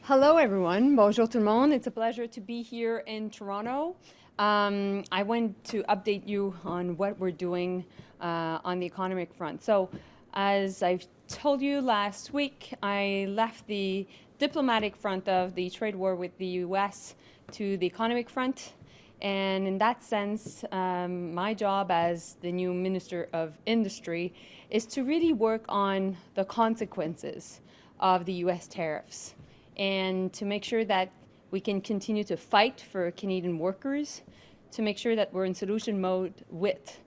Hello, everyone. Bonjour tout le monde. It's a pleasure to be here in Toronto. I want to update you on what we're doing on the economic front. So, as I've told you last week, I left the diplomatic front of the trade war with the US to the economic front. And in that sense, my job as the new Minister of Industry is to really work on the consequences of the US tariffs and to make sure that we can continue to fight for Canadian workers, to make sure that we're in solution mode with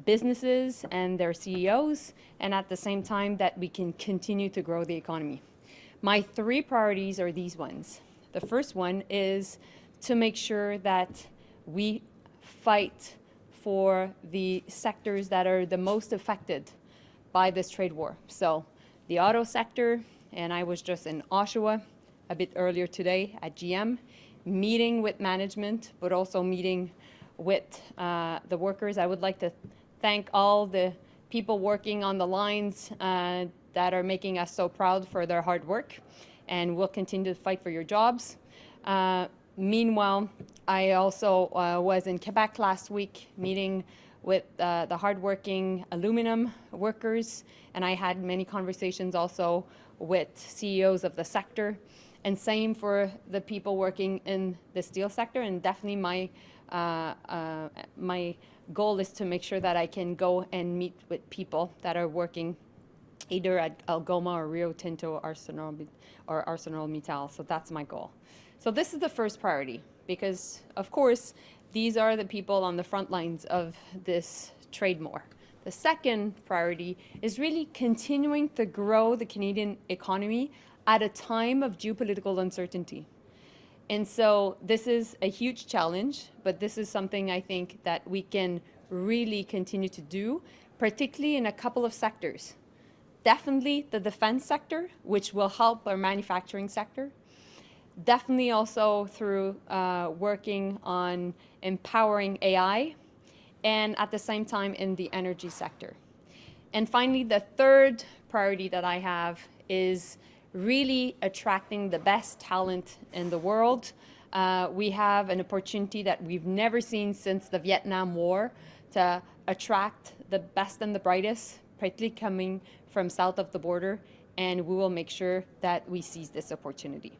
businesses and their CEOs, and at the same time that we can continue to grow the economy. My three priorities are these ones. The first one is to make sure that we fight for the sectors that are the most affected by this trade war. So the auto sector, and I was just in Oshawa a bit earlier today at GM, meeting with management, but also meeting with the workers. I would like to thank all the people working on the lines that are making us so proud for their hard work, and we'll continue to fight for your jobs. Meanwhile, I also was in Quebec last week meeting with the hardworking aluminum workers, and I had many conversations also with CEOs of the sector, and same for the people working in the steel sector. And definitely my goal is to make sure that I can go and meet with people that are working either at Algoma or Rio Tinto or ArcelorMittal. So that's my goal. So this is the first priority because, of course, these are the people on the front lines of this trade war. The second priority is really continuing to grow the Canadian economy at a time of geopolitical uncertainty. And so this is a huge challenge, but this is something I think that we can really continue to do, particularly in a couple of sectors. Definitely the defense sector, which will help our manufacturing sector. Definitely also through working on empowering AI, and at the same time in the energy sector. And finally, the third priority that I have is really attracting the best talent in the world. We have an opportunity that we've never seen since the Vietnam War to attract the best and the brightest, particularly coming from south of the border, and we will make sure that we seize this opportunity.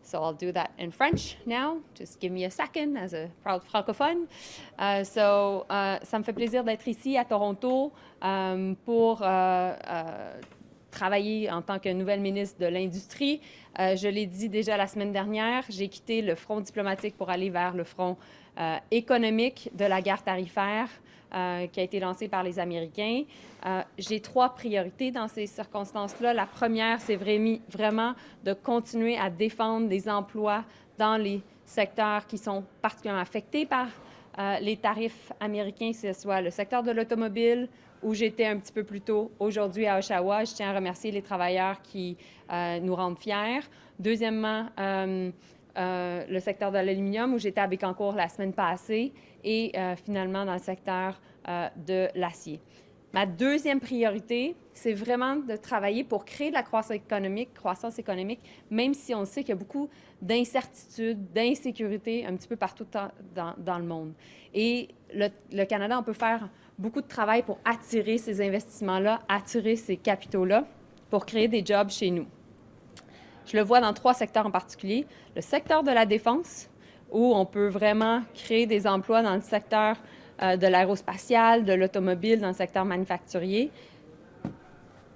So I'll do that in French now. Just give me a second as a proud francophone. Ça me fait plaisir d'être ici à Toronto pour travailler en tant que nouvelle ministre de l'Industrie. Je l'ai dit déjà la semaine dernière, j'ai quitté le front diplomatique pour aller vers le front économique de la guerre tarifaire qui a été lancée par les Américains. J'ai trois priorités dans ces circonstances-là. La première, c'est vraiment de continuer à défendre des emplois dans les secteurs qui sont particulièrement affectés par les tarifs américains, que ce soit le secteur de l'automobile, où j'étais un petit peu plus tôt aujourd'hui à Oshawa. Je tiens à remercier les travailleurs qui nous rendent fiers. Deuxièmement, le secteur de l'aluminium, où j'étais à Bécancour la semaine passée, et finalement dans le secteur de l'acier. Ma deuxième priorité, c'est vraiment de travailler pour créer de la croissance économique, même si on sait qu'il y a beaucoup d'incertitudes, d'insécurité un petit peu partout dans le monde. Et le Canada, on peut faire beaucoup de travail pour attirer ces investissements-là, attirer ces capitaux-là, pour créer des jobs chez nous. Je le vois dans trois secteurs en particulier. Le secteur de la défense, où on peut vraiment créer des emplois dans le secteur de l'aérospatial, de l'automobile, dans le secteur manufacturier.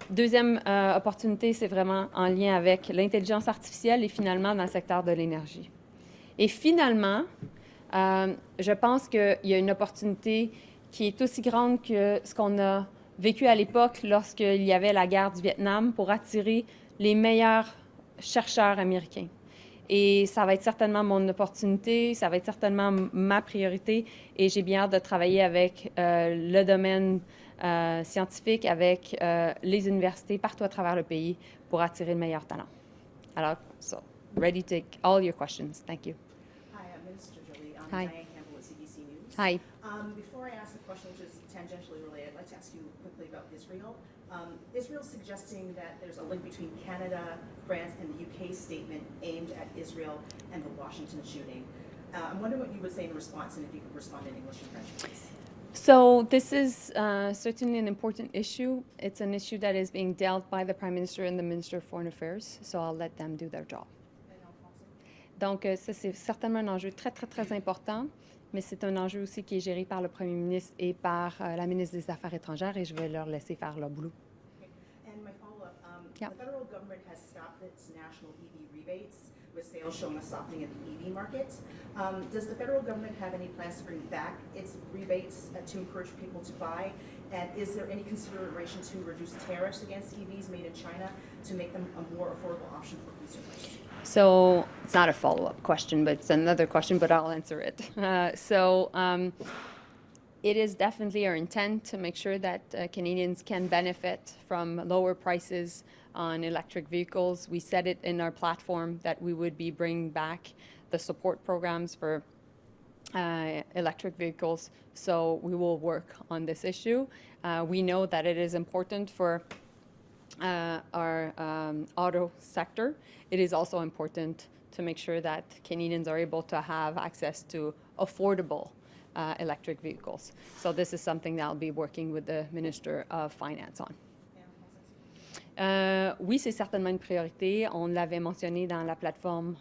Deuxième opportunité, c'est vraiment en lien avec l'intelligence artificielle et finalement dans le secteur de l'énergie. Et finalement, je pense qu'il y a une opportunité qui est aussi grande que ce qu'on a vécu à l'époque lorsqu'il y avait la guerre du Vietnam pour attirer les meilleurs chercheurs américains. Et ça va être certainement mon opportunité, ça va être certainement ma priorité et j'ai bien hâte de travailler avec le domaine scientifique, avec les universités partout à travers le pays pour attirer le meilleur talent. Alors, ready to take all your questions. Thank you. Hi, I'm Minister Joly. Hi. Diane Campbell at CBC News. Hi. Before I ask the question, which is tangentially related, I'd like to ask you quickly about Israel. Israel's suggesting that there's a link between Canada, France, and the UK statement aimed at Israel and the Washington shooting. I'm wondering what you would say in response, and if you could respond in English and French, please. So this is certainly an important issue. It's an issue that is being dealt by the Prime Minister and the Minister of Foreign Affairs, so I'll let them do their job. Donc ça, c'est certainement un enjeu très, très, très important, mais c'est un enjeu aussi qui est géré par le Premier ministre et par la ministre des Affaires étrangères, et je vais leur laisser faire leur boulot. And my follow-up, Yeah. the federal government has stopped its national EV rebates, with sales showing a softening of the EV market. Does the federal government have any plans to bring back its rebates to encourage people to buy? And is there any consideration to reduce tariffs against EVs made in China to make them a more affordable option for consumers? So it's not a follow-up question, but it's another question, but I'll answer it. It is definitely our intent to make sure that Canadians can benefit from lower prices on electric vehicles. We said it in our platform that we would be bringing back the support programs for electric vehicles, so we will work on this issue. We know that it is important for our auto sector. It is also important to make sure that Canadians are able to have access to affordable electric vehicles. So this is something that I'll be working with the Minister of Finance on. Oui, c'est certainement une priorité. On l'avait mentionné dans la plateforme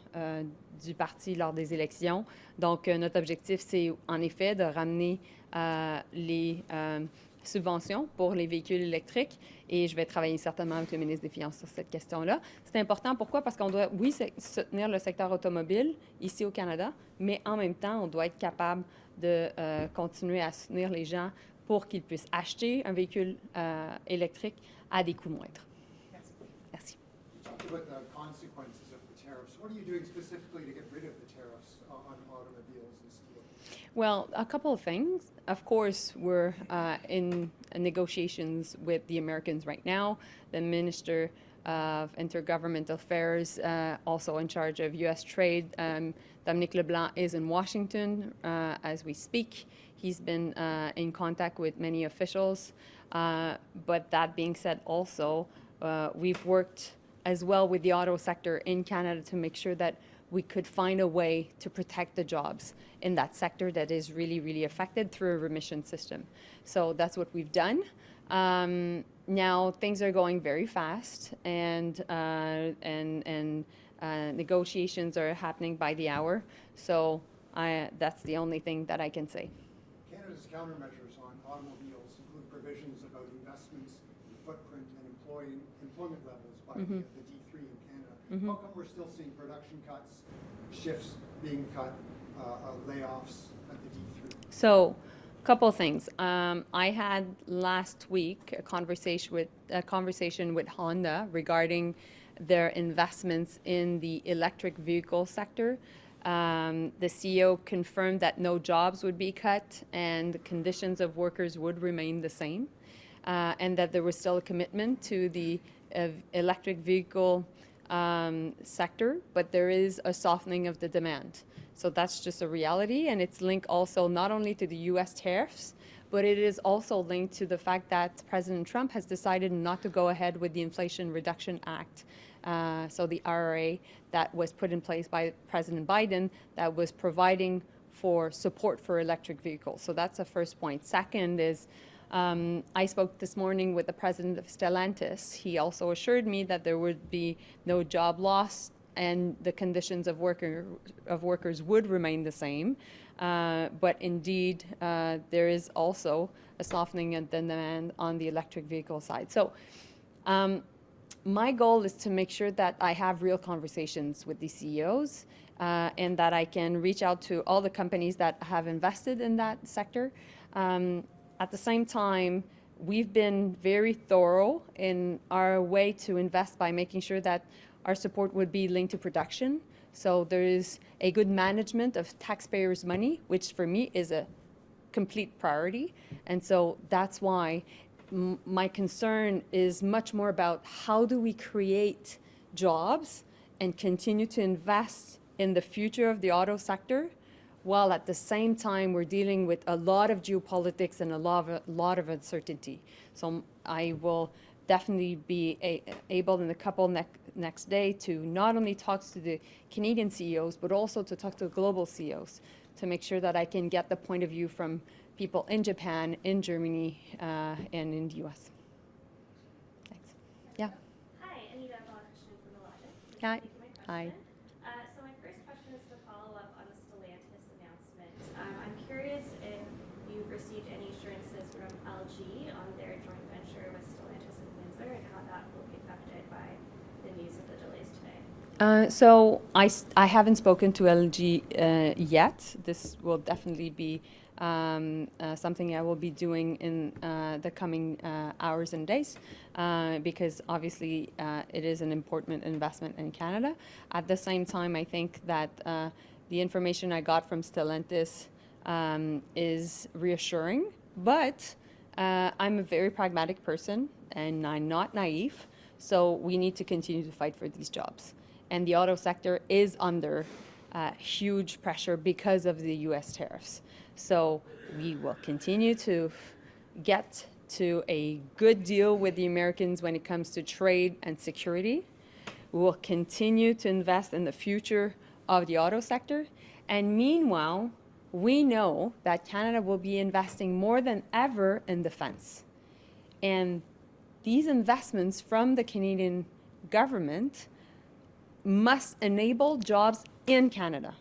du parti lors des élections. Donc, notre objectif, c'est en effet de ramener les subventions pour les véhicules électriques, et je vais travailler certainement avec le ministre des Finances sur cette question-là. C'est important, pourquoi? Parce qu'on doit, oui, soutenir le secteur automobile ici au Canada, mais en même temps, on doit être capable de continuer à soutenir les gens pour qu'ils puissent acheter un véhicule électrique à des coûts moindres. Merci. You talked about the consequences of the tariffs. What are you doing specifically to get rid of the tariffs on automobiles and steel? Well, a couple of things. Of course, we're in negotiations with the Americans right now. The Minister of Intergovernmental Affairs, also in charge of U.S. trade, Dominique LeBlanc, is in Washington as we speak. He's been in contact with many officials. But that being said, also, we've worked as well with the auto sector in Canada to make sure that we could find a way to protect the jobs in that sector that is really, really affected through a remission system. So that's what we've done. Now things are going very fast, and negotiations are happening by the hour. So that's the only thing that I can say. Canada's countermeasures on automobiles include provisions about investments, footprint, and employment levels by the D3 in Canada. How come we're still seeing production cuts, shifts being cut, layoffs at the D3? So, a couple of things. I had last week a conversation with Honda regarding their investments in the electric vehicle sector. The CEO confirmed that no jobs would be cut and the conditions of workers would remain the same, and that there was still a commitment to the electric vehicle sector, but there is a softening of the demand. So that's just a reality, and it's linked also not only to the U.S. tariffs, but it is also linked to the fact that President Trump has decided not to go ahead with the Inflation Reduction Act. So the IRA that was put in place by President Biden that was providing for support for electric vehicles. So that's the first point. Second is, I spoke this morning with the president of Stellantis. He also assured me that there would be no job loss and the conditions of workers would remain the same. But indeed, there is also a softening of the demand on the electric vehicle side. So my goal is to make sure that I have real conversations with these CEOs and that I can reach out to all the companies that have invested in that sector. At the same time, we've been very thorough in our way to invest by making sure that our support would be linked to production. So there is a good management of taxpayers' money, which for me is a complete priority. And so that's why my concern is much more about how do we create jobs and continue to invest in the future of the auto sector, while at the same time we're dealing with a lot of geopolitics and a lot of uncertainty. So I will definitely be able in the couple next day to not only talk to the Canadian CEOs, but also to talk to the global CEOs to make sure that I can get the point of view from people in Japan, in Germany, and in the US. Thanks. Yeah. Hi, Anita Balakrishnan from The Logic. Thanks for Hi. taking my Hi. question. So my first question is to follow up on the Stellantis announcement. I'm curious if you've received any assurances from LG on their joint venture with Stellantis and Windsor and how that will be affected by the news of the delays today. So I haven't spoken to LG yet. This will definitely be something I will be doing in the coming hours and days because obviously it is an important investment in Canada. At the same time, I think that the information I got from Stellantis is reassuring, but I'm a very pragmatic person and I'm not naive, so we need to continue to fight for these jobs. And the auto sector is under huge pressure because of the US tariffs. So we will continue to get to a good deal with the Americans when it comes to trade and security. We will continue to invest in the future of the auto sector. And meanwhile, we know that Canada will be investing more than ever in defense. And these investments from the Canadian government must enable jobs in Canada.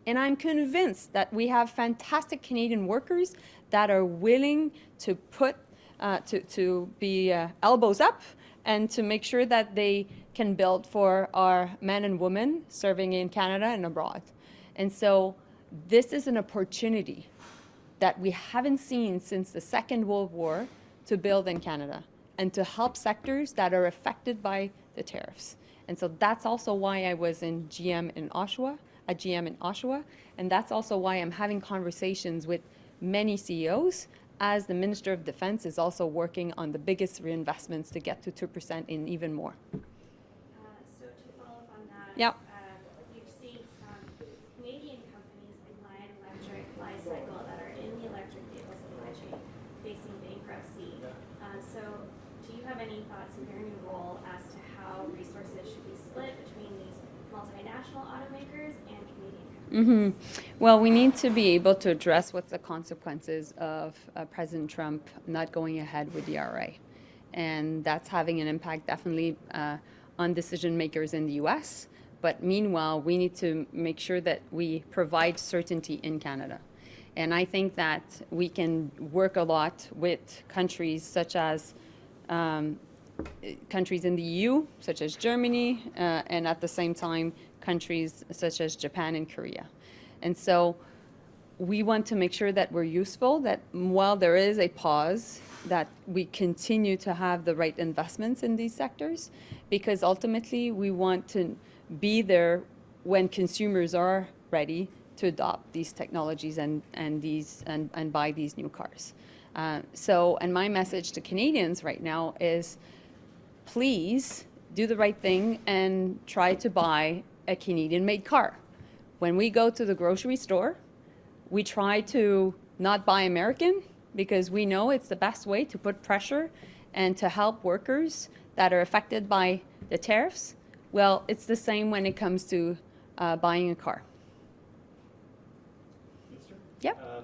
And I'm convinced that we have fantastic Canadian workers that are willing to put, to be elbows up and to make sure that they can build for our men and women serving in Canada and abroad. And so this is an opportunity that we haven't seen since the Second World War to build in Canada and to help sectors that are affected by the tariffs. And so that's also why I was in GM in Oshawa, and that's also why I'm having conversations with many CEOs as the Minister of Defense is also working on the biggest reinvestments to get to 2% and even more. So to follow up on that, Yep. we've seen some Canadian companies like Lion Electric, Li-Cycle that are in the electric vehicle supply chain facing bankruptcy. So do you have any thoughts in your new role as to how resources should be split between these multinational automakers and Canadian companies? Well, we need to be able to address what's the consequences of President Trump not going ahead with the IRA. And that's having an impact definitely on decision makers in the US. But meanwhile, we need to make sure that we provide certainty in Canada. And I think that we can work a lot with countries such as countries in the EU, such as Germany, and at the same time, countries such as Japan and Korea. And so we want to make sure that we're useful, that while there is a pause, that we continue to have the right investments in these sectors, because ultimately we want to be there when consumers are ready to adopt these technologies and buy these new cars. And my message to Canadians right now is, please do the right thing and try to buy a Canadian-made car. When we go to the grocery store, we try to not buy American because we know it's the best way to put pressure and to help workers that are affected by the tariffs. Well, it's the same when it comes to buying a car. Minister? Yep.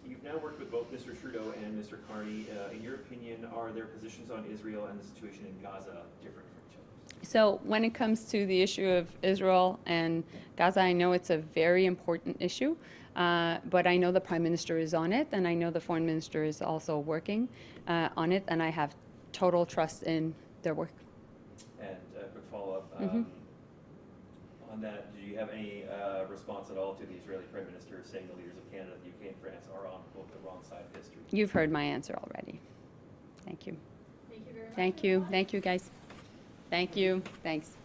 You've now worked with both Mr. Trudeau and Mr. Carney. In your opinion, are their positions on Israel and the situation in Gaza different from each other? So when it comes to the issue of Israel and Gaza, I know it's a very important issue, but I know the Prime Minister is on it, and I know the Foreign Minister is also working on it, and I have total trust in their work. And a quick follow-up. On that, do you have any response at all to the Israeli Prime Minister saying the leaders of Canada, the UK, and France are on, quote, the wrong side of history? You've heard my answer already. Thank you. Thank you very much. Thank you. Thank you, guys. Thank you. Thanks.